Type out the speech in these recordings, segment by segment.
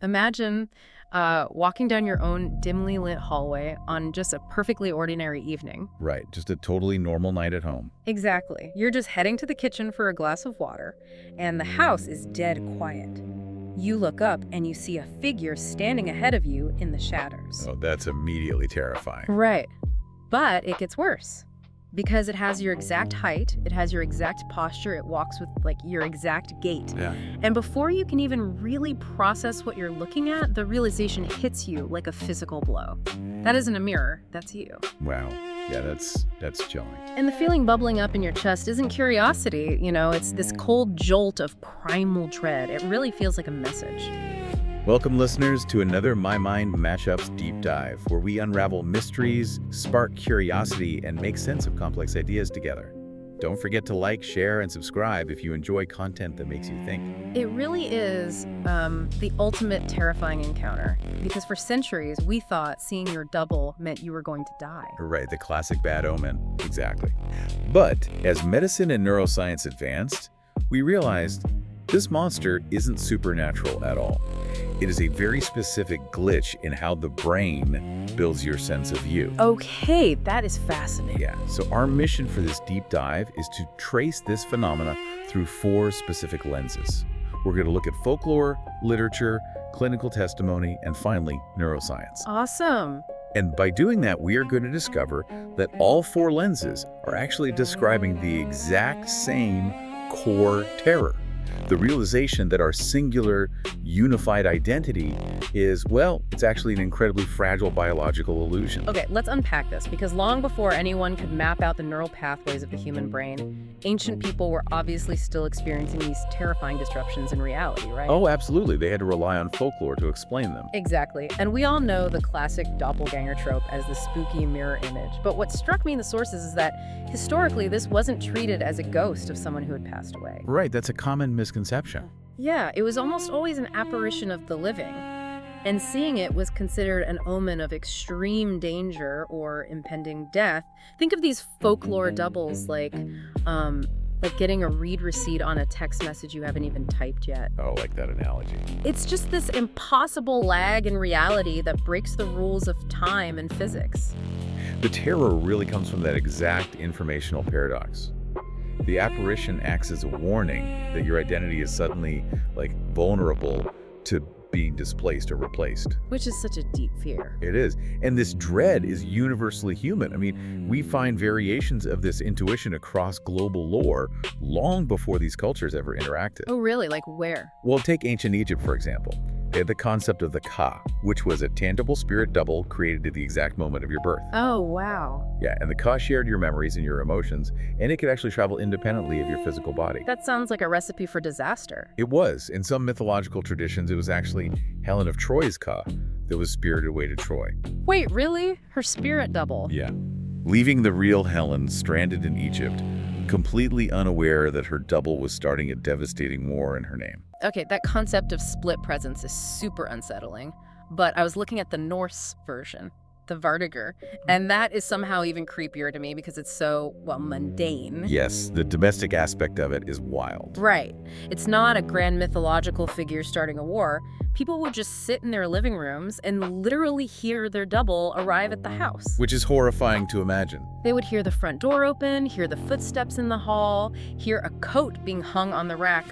Imagine walking down your own dimly lit hallway on just a perfectly ordinary evening. Right, just a totally normal night at home. Exactly. You're just heading to the kitchen for a glass of water, and the house is dead quiet. You look up and you see a figure standing ahead of you in the shadows. Oh, that's immediately terrifying. Right. But it gets worse. Because it has your exact height, it has your exact posture, it walks with like your exact gait. Yeah. And before you can even really process what you're looking at, the realization hits you like a physical blow. That isn't a mirror, that's you. Wow. Yeah, that's chilling. And the feeling bubbling up in your chest isn't curiosity, it's this cold jolt of primal dread. It really feels like a message. Welcome, listeners, to another My Mind MashUps deep dive, where we unravel mysteries, spark curiosity, and make sense of complex ideas together. Don't forget to like, share, and subscribe if you enjoy content that makes you think. It really is the ultimate terrifying encounter, because for centuries we thought seeing your double meant you were going to die. Right, the classic bad omen. Exactly. But as medicine and neuroscience advanced, we realized this monster isn't supernatural at all. It is a very specific glitch in how the brain builds your sense of you. Okay, that is fascinating. Yeah, so our mission for this deep dive is to trace this phenomena through 4 specific lenses. We're going to look at folklore, literature, clinical testimony, and finally, neuroscience. Awesome. And by doing that, we are going to discover that all 4 lenses are actually describing the exact same core terror. The realization that our singular, unified identity is, well, it's actually an incredibly fragile biological illusion. Okay, let's unpack this, because long before anyone could map out the neural pathways of the human brain, ancient people were obviously still experiencing these terrifying disruptions in reality, right? Oh, absolutely. They had to rely on folklore to explain them. Exactly. And we all know the classic doppelganger trope as the spooky mirror image. But what struck me in the sources is that historically, this wasn't treated as a ghost of someone who had passed away. Right, that's a common misconception. Yeah, it was almost always an apparition of the living. And seeing it was considered an omen of extreme danger or impending death. Think of these folklore doubles like getting a read receipt on a text message you haven't even typed yet. Oh, like that analogy. It's just this impossible lag in reality that breaks the rules of time and physics. The terror really comes from that exact informational paradox. The apparition acts as a warning that your identity is suddenly, vulnerable to being displaced or replaced. Which is such a deep fear. It is. And this dread is universally human. I mean, we find variations of this intuition across global lore long before these cultures ever interacted. Oh, really? Like where? Well, take ancient Egypt, for example. They had the concept of the Ka, which was a tangible spirit double created at the exact moment of your birth. Oh, wow. Yeah, and the Ka shared your memories and your emotions, and it could actually travel independently of your physical body. That sounds like a recipe for disaster. It was. In some mythological traditions, it was actually Helen of Troy's Ka that was spirited away to Troy. Wait, really? Her spirit double? Yeah. Leaving the real Helen stranded in Egypt, completely unaware that her double was starting a devastating war in her name. Okay, that concept of split presence is super unsettling, but I was looking at the Norse version, the Vardiger, and that is somehow even creepier to me because it's so, mundane. Yes, the domestic aspect of it is wild. Right. It's not a grand mythological figure starting a war. People would just sit in their living rooms and literally hear their double arrive at the house. Which is horrifying to imagine. They would hear the front door open, hear the footsteps in the hall, hear a coat being hung on the rack,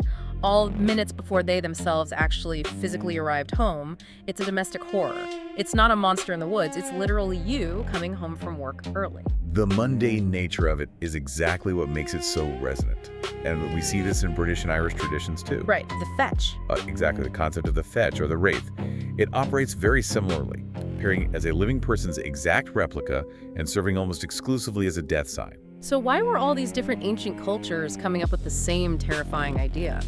all minutes before they themselves actually physically arrived home. It's a domestic horror. It's not a monster in the woods. It's literally you coming home from work early. The mundane nature of it is exactly what makes it so resonant. And we see this in British and Irish traditions too. Right, the fetch. Exactly, the concept of the fetch or the wraith. It operates very similarly, appearing as a living person's exact replica and serving almost exclusively as a death sign. So why were all these different ancient cultures coming up with the same terrifying idea?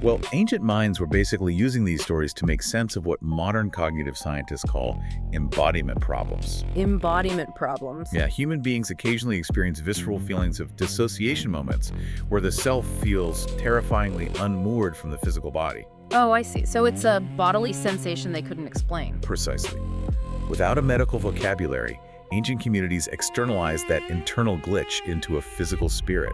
Well, ancient minds were basically using these stories to make sense of what modern cognitive scientists call embodiment problems. Embodiment problems? Yeah, human beings occasionally experience visceral feelings of dissociation moments where the self feels terrifyingly unmoored from the physical body. Oh, I see. So it's a bodily sensation they couldn't explain. Precisely. Without a medical vocabulary, ancient communities externalized that internal glitch into a physical spirit.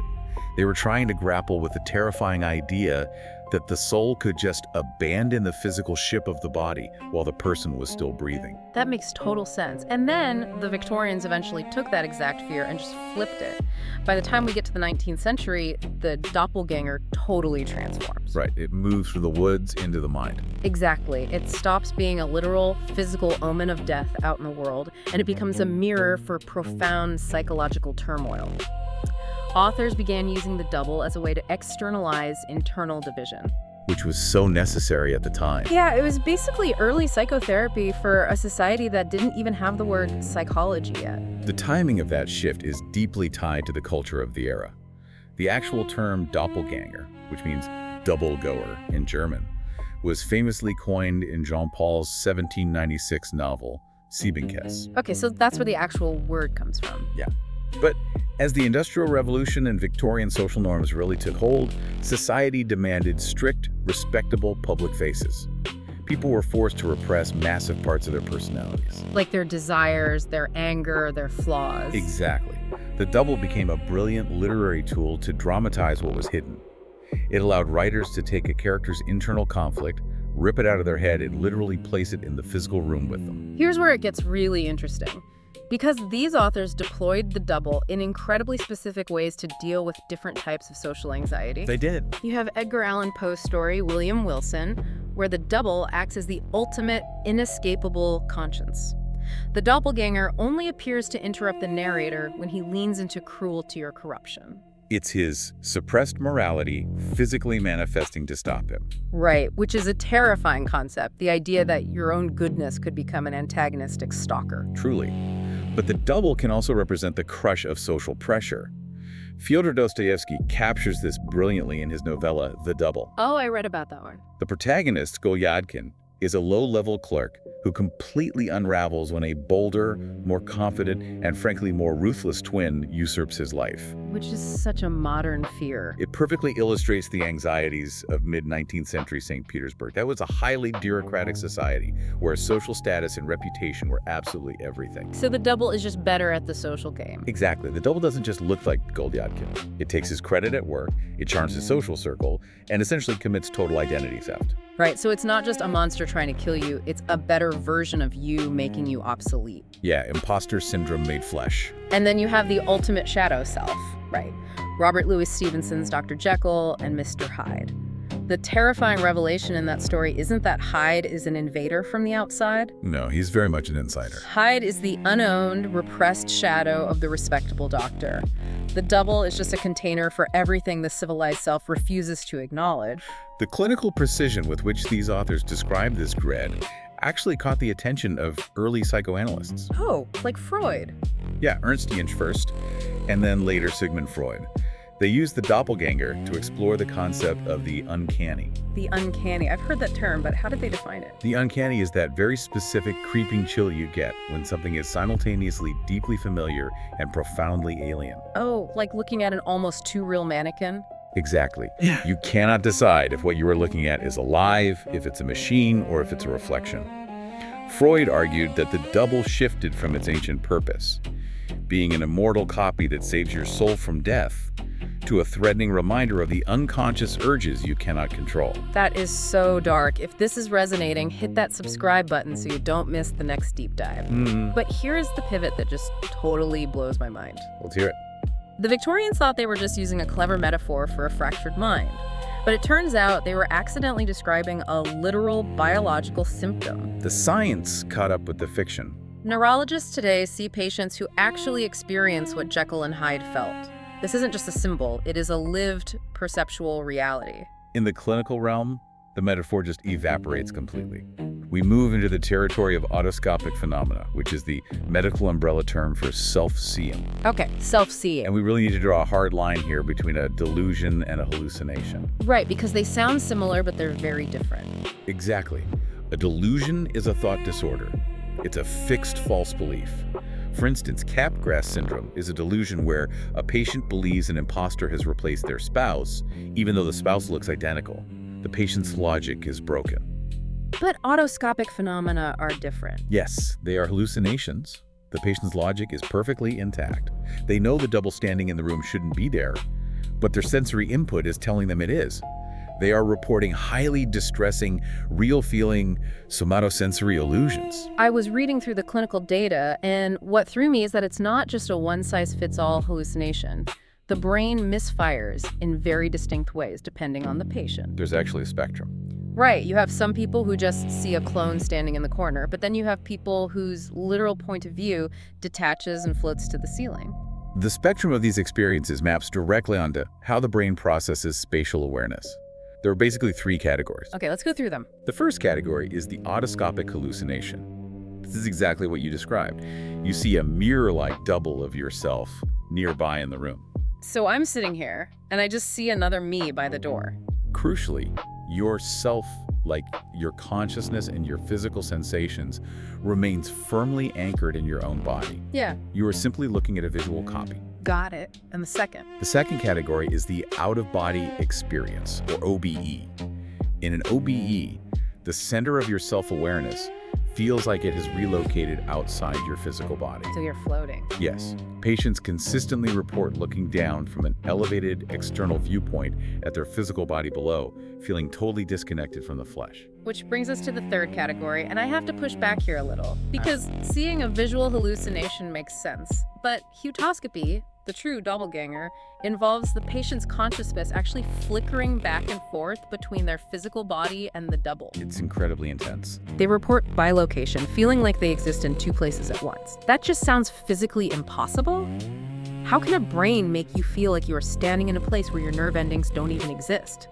They were trying to grapple with the terrifying idea that the soul could just abandon the physical ship of the body while the person was still breathing. That makes total sense. And then the Victorians eventually took that exact fear and just flipped it. By the time we get to the 19th century, the doppelganger totally transforms. Right, it moves from the woods into the mind. Exactly. It stops being a literal, physical omen of death out in the world, and it becomes a mirror for profound psychological turmoil. Authors began using the double as a way to externalize internal division. Which was so necessary at the time. Yeah, it was basically early psychotherapy for a society that didn't even have the word psychology yet. The timing of that shift is deeply tied to the culture of the era. The actual term Doppelganger, which means double-goer in German, was famously coined in Jean-Paul's 1796 novel, Siebenkäs. Okay, so that's where the actual word comes from. Yeah. But as the Industrial Revolution and Victorian social norms really took hold, society demanded strict, respectable public faces. People were forced to repress massive parts of their personalities. Like their desires, their anger, their flaws. Exactly. The double became a brilliant literary tool to dramatize what was hidden. It allowed writers to take a character's internal conflict, rip it out of their head, and literally place it in the physical room with them. Here's where it gets really interesting. Because these authors deployed the double in incredibly specific ways to deal with different types of social anxiety. They did. You have Edgar Allan Poe's story, William Wilson, where the double acts as the ultimate, inescapable conscience. The doppelganger only appears to interrupt the narrator when he leans into cruelty or corruption. It's his suppressed morality physically manifesting to stop him. Right, which is a terrifying concept, the idea that your own goodness could become an antagonistic stalker. Truly. But the double can also represent the crush of social pressure. Fyodor Dostoevsky captures this brilliantly in his novella, The Double. Oh, I read about that one. The protagonist, Golyadkin, is a low-level clerk who completely unravels when a bolder, more confident, and frankly more ruthless twin usurps his life. Which is such a modern fear. It perfectly illustrates the anxieties of mid-19th century St. Petersburg. That was a highly bureaucratic society where social status and reputation were absolutely everything. So the double is just better at the social game. Exactly. The double doesn't just look like Golyadkin. It takes his credit at work, it charms his social circle, and essentially commits total identity theft. Right, so it's not just a monster trying to kill you, it's a better version of you making you obsolete. Yeah, imposter syndrome made flesh. And then you have the ultimate shadow self, right? Robert Louis Stevenson's Dr. Jekyll and Mr. Hyde. The terrifying revelation in that story isn't that Hyde is an invader from the outside. No, he's very much an insider. Hyde is the unowned, repressed shadow of the respectable doctor. The double is just a container for everything the civilized self refuses to acknowledge. The clinical precision with which these authors describe this dread actually caught the attention of early psychoanalysts. Oh, like Freud. Yeah, Ernst Jünger first, and then later Sigmund Freud. They used the doppelganger to explore the concept of the uncanny. The uncanny. I've heard that term, but how did they define it? The uncanny is that very specific creeping chill you get when something is simultaneously deeply familiar and profoundly alien. Oh, like looking at an almost too real mannequin? Exactly. You cannot decide if what you are looking at is alive, if it's a machine, or if it's a reflection. Freud argued that the double shifted from its ancient purpose, being an immortal copy that saves your soul from death, to a threatening reminder of the unconscious urges you cannot control. That is so dark. If this is resonating, hit that subscribe button so you don't miss the next deep dive. But here's the pivot that just totally blows my mind. Let's hear it. The Victorians thought they were just using a clever metaphor for a fractured mind. But it turns out they were accidentally describing a literal biological symptom. The science caught up with the fiction. Neurologists today see patients who actually experience what Jekyll and Hyde felt. This isn't just a symbol, it is a lived, perceptual reality. In the clinical realm, the metaphor just evaporates completely. We move into the territory of autoscopic phenomena, which is the medical umbrella term for self-seeing. Okay, self-seeing. And we really need to draw a hard line here between a delusion and a hallucination. Right, because they sound similar, but they're very different. Exactly. A delusion is a thought disorder. It's a fixed false belief. For instance, Capgras syndrome is a delusion where a patient believes an imposter has replaced their spouse, even though the spouse looks identical. The patient's logic is broken. But autoscopic phenomena are different. Yes, they are hallucinations. The patient's logic is perfectly intact. They know the double standing in the room shouldn't be there, but their sensory input is telling them it is. They are reporting highly distressing, real-feeling somatosensory illusions. I was reading through the clinical data, and what threw me is that it's not just a one-size-fits-all hallucination. The brain misfires in very distinct ways depending on the patient. There's actually a spectrum. Right, you have some people who just see a clone standing in the corner, but then you have people whose literal point of view detaches and floats to the ceiling. The spectrum of these experiences maps directly onto how the brain processes spatial awareness. There are basically 3 categories. Okay, let's go through them. The first category is the autoscopic hallucination. This is exactly what you described. You see a mirror-like double of yourself nearby in the room. So I'm sitting here, and I just see another me by the door. Crucially, your self, like your consciousness and your physical sensations, remains firmly anchored in your own body. Yeah. You are simply looking at a visual copy. Got it. And the second? The second category is the out-of-body experience, or OBE. In an OBE, the center of your self-awareness feels like it has relocated outside your physical body. So you're floating. Yes. Patients consistently report looking down from an elevated external viewpoint at their physical body below, feeling totally disconnected from the flesh. Which brings us to the third category, and I have to push back here a little, because seeing a visual hallucination makes sense. But heautoscopy, the true doppelganger, involves the patient's consciousness actually flickering back and forth between their physical body and the double. It's incredibly intense. They report bilocation, feeling like they exist in 2 places at once. That just sounds physically impossible. How can a brain make you feel like you are standing in a place where your nerve endings don't even exist?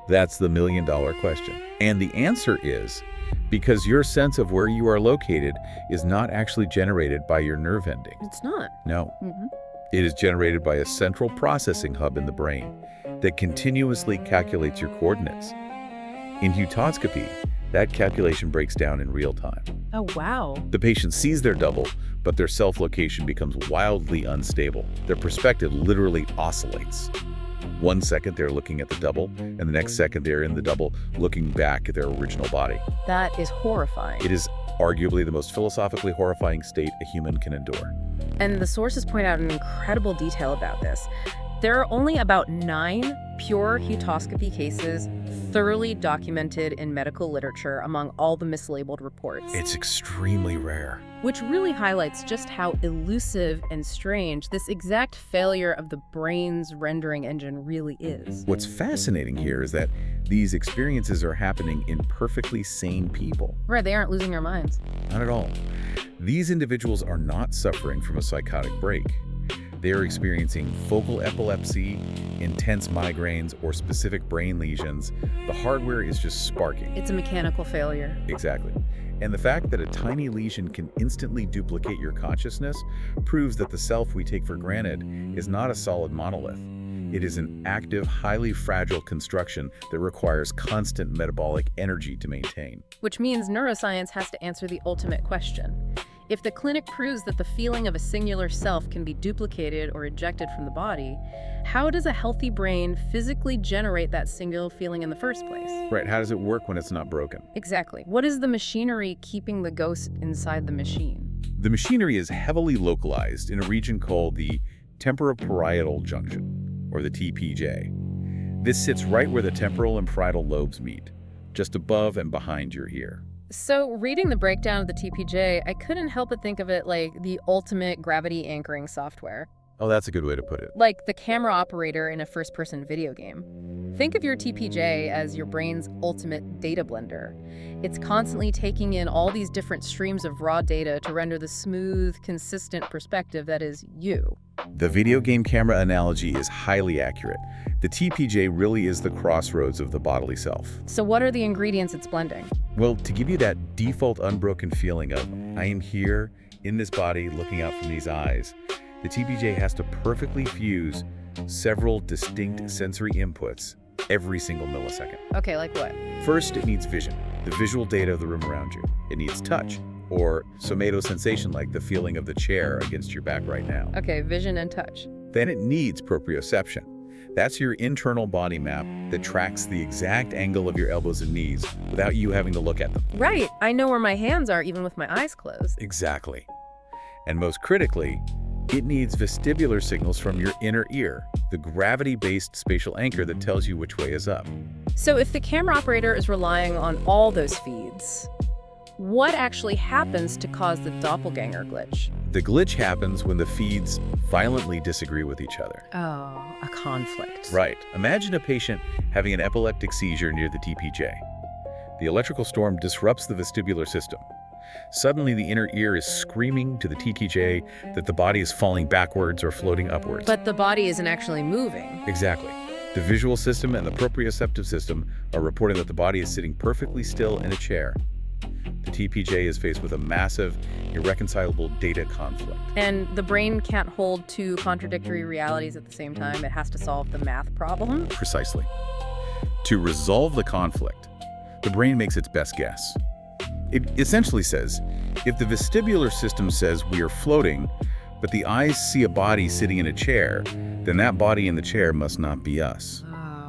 That's the million-dollar question. And the answer is because your sense of where you are located is not actually generated by your nerve ending. It's not. No. It is generated by a central processing hub in the brain that continuously calculates your coordinates. In heautoscopy, that calculation breaks down in real time. Oh, wow. The patient sees their double, but their self-location becomes wildly unstable. Their perspective literally oscillates. 1 second they're looking at the double, and the next second they're in the double looking back at their original body. That is horrifying. It is arguably the most philosophically horrifying state a human can endure. And the sources point out in incredible detail about this. There are only about 9 pure heautoscopy cases thoroughly documented in medical literature among all the mislabeled reports. It's extremely rare. Which really highlights just how elusive and strange this exact failure of the brain's rendering engine really is. What's fascinating here is that these experiences are happening in perfectly sane people. Right, they aren't losing their minds. Not at all. These individuals are not suffering from a psychotic break. They are experiencing focal epilepsy, intense migraines, or specific brain lesions. The hardware is just sparking. It's a mechanical failure. Exactly. And the fact that a tiny lesion can instantly duplicate your consciousness proves that the self we take for granted is not a solid monolith. It is an active, highly fragile construction that requires constant metabolic energy to maintain. Which means neuroscience has to answer the ultimate question. If the clinic proves that the feeling of a singular self can be duplicated or ejected from the body, how does a healthy brain physically generate that singular feeling in the first place? Right, how does it work when it's not broken? Exactly. What is the machinery keeping the ghost inside the machine? The machinery is heavily localized in a region called the temporoparietal junction, or the TPJ. This sits right where the temporal and parietal lobes meet, just above and behind your ear. So, reading the breakdown of the TPJ, I couldn't help but think of it like the ultimate gravity anchoring software. Oh, that's a good way to put it. Like the camera operator in a first-person video game. Think of your TPJ as your brain's ultimate data blender. It's constantly taking in all these different streams of raw data to render the smooth, consistent perspective that is you. The video game camera analogy is highly accurate. The TPJ really is the crossroads of the bodily self. So what are the ingredients it's blending? Well, to give you that default unbroken feeling of, I am here, in this body, looking out from these eyes, the TPJ has to perfectly fuse several distinct sensory inputs every single millisecond. Okay, like what? First, it needs vision, the visual data of the room around you. It needs touch, or somatosensation, like the feeling of the chair against your back right now. Okay, vision and touch. Then it needs proprioception. That's your internal body map that tracks the exact angle of your elbows and knees without you having to look at them. Right, I know where my hands are even with my eyes closed. Exactly. And most critically, it needs vestibular signals from your inner ear, the gravity-based spatial anchor that tells you which way is up. So if the camera operator is relying on all those feeds, what actually happens to cause the doppelganger glitch? The glitch happens when the feeds violently disagree with each other. Oh, a conflict. Right. Imagine a patient having an epileptic seizure near the TPJ. The electrical storm disrupts the vestibular system. Suddenly, the inner ear is screaming to the TTJ that the body is falling backwards or floating upwards. But the body isn't actually moving. Exactly. The visual system and the proprioceptive system are reporting that the body is sitting perfectly still in a chair. The TPJ is faced with a massive, irreconcilable data conflict. And the brain can't hold two contradictory realities at the same time. It has to solve the math problem. Precisely. To resolve the conflict, the brain makes its best guess. It essentially says, if the vestibular system says we are floating, but the eyes see a body sitting in a chair, then that body in the chair must not be us.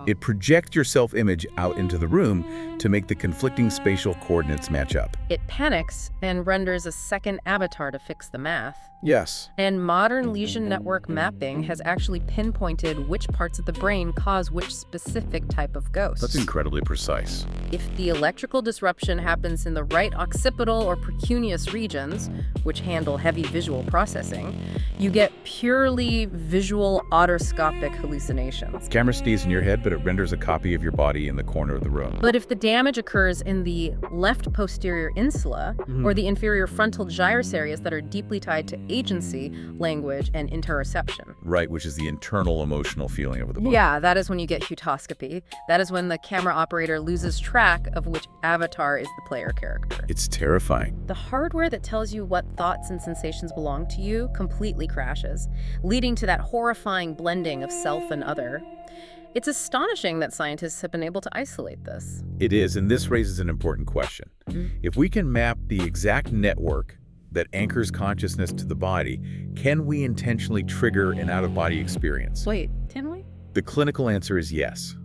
It projects your self-image out into the room to make the conflicting spatial coordinates match up. It panics and renders a second avatar to fix the math. Yes. And modern lesion network mapping has actually pinpointed which parts of the brain cause which specific type of ghost. That's incredibly precise. If the electrical disruption happens in the right occipital or precuneus regions, which handle heavy visual processing, you get purely visual autoscopic hallucinations. Camera stays in your head, but it renders a copy of your body in the corner of the room. But if the damage occurs in the left posterior insula or the inferior frontal gyrus areas that are deeply tied to agency, language, and interoception. Right, which is the internal emotional feeling of the body. Yeah, that is when you get heautoscopy. That is when the camera operator loses track of which avatar is the player character. It's terrifying. The hardware that tells you what thoughts and sensations belong to you completely crashes, leading to that horrifying blending of self and other. It's astonishing that scientists have been able to isolate this. It is, and this raises an important question. If we can map the exact network that anchors consciousness to the body, can we intentionally trigger an out-of-body experience? Wait, can we? The clinical answer is yes.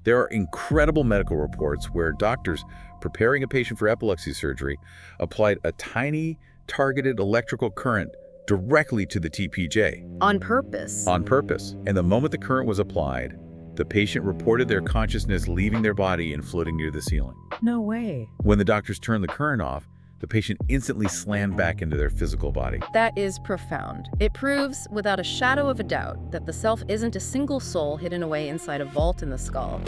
There are incredible medical reports where doctors preparing a patient for epilepsy surgery applied a tiny targeted electrical current directly to the TPJ. On purpose. On purpose. And the moment the current was applied, the patient reported their consciousness leaving their body and floating near the ceiling. No way. When the doctors turned the current off, the patient instantly slammed back into their physical body. That is profound. It proves, without a shadow of a doubt, that the self isn't a single soul hidden away inside a vault in the skull.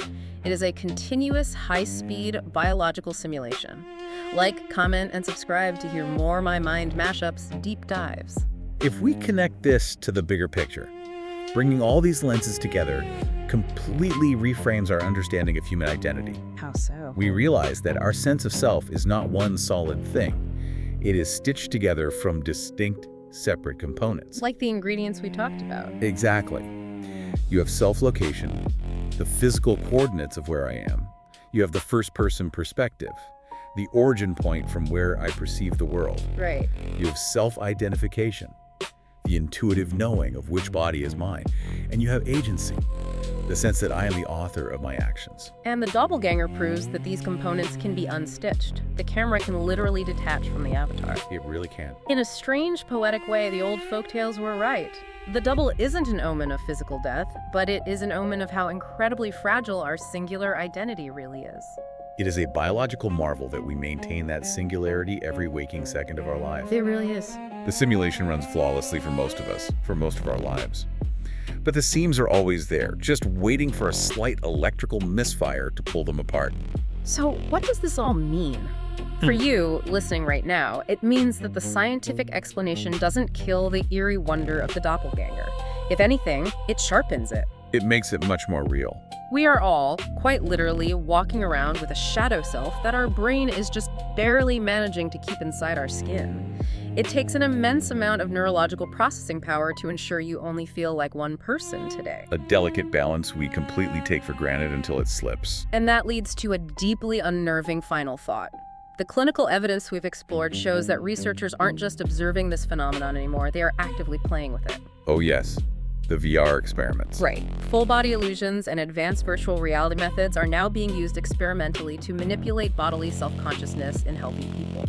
It is a continuous, high-speed biological simulation. Like, comment, and subscribe to hear more My Mind MashUps deep dives. If we connect this to the bigger picture, bringing all these lenses together completely reframes our understanding of human identity. How so? We realize that our sense of self is not one solid thing. It is stitched together from distinct, separate components. Like the ingredients we talked about. Exactly. You have self-location, the physical coordinates of where I am. You have the first-person perspective, the origin point from where I perceive the world. Right. You have self-identification, the intuitive knowing of which body is mine. And you have agency, the sense that I am the author of my actions. And the doppelganger proves that these components can be unstitched. The camera can literally detach from the avatar. It really can. In a strange, poetic way, the old folktales were right. The double isn't an omen of physical death, but it is an omen of how incredibly fragile our singular identity really is. It is a biological marvel that we maintain that singularity every waking second of our life. It really is. The simulation runs flawlessly for most of us, for most of our lives. But the seams are always there, just waiting for a slight electrical misfire to pull them apart. So what does this all mean? For you, listening right now, it means that the scientific explanation doesn't kill the eerie wonder of the doppelganger. If anything, it sharpens it. It makes it much more real. We are all, quite literally, walking around with a shadow self that our brain is just barely managing to keep inside our skin. It takes an immense amount of neurological processing power to ensure you only feel like one person today. A delicate balance we completely take for granted until it slips. And that leads to a deeply unnerving final thought. The clinical evidence we've explored shows that researchers aren't just observing this phenomenon anymore, they are actively playing with it. Oh yes, the VR experiments. Right. Full-body illusions and advanced virtual reality methods are now being used experimentally to manipulate bodily self-consciousness in healthy people.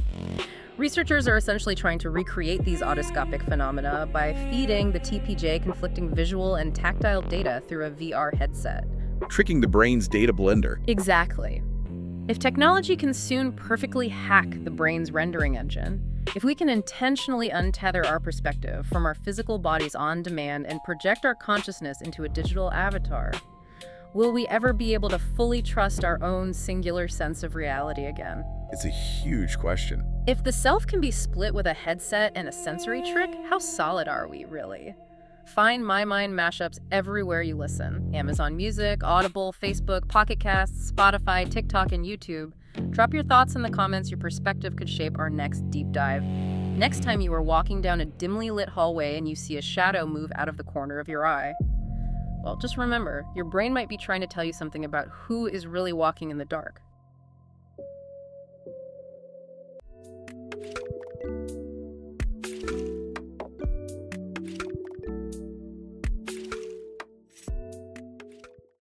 Researchers are essentially trying to recreate these autoscopic phenomena by feeding the TPJ conflicting visual and tactile data through a VR headset. tricking the brain's data blender. Exactly. If technology can soon perfectly hack the brain's rendering engine, if we can intentionally untether our perspective from our physical bodies on demand and project our consciousness into a digital avatar, will we ever be able to fully trust our own singular sense of reality again? It's a huge question. If the self can be split with a headset and a sensory trick, how solid are we, really? Find My Mind MashUps everywhere you listen. Amazon Music, Audible, Facebook, Pocket Casts, Spotify, TikTok, and YouTube. Drop your thoughts in the comments. Your perspective could shape our next deep dive. Next time you are walking down a dimly lit hallway and you see a shadow move out of the corner of your eye, well, just remember, your brain might be trying to tell you something about who is really walking in the dark.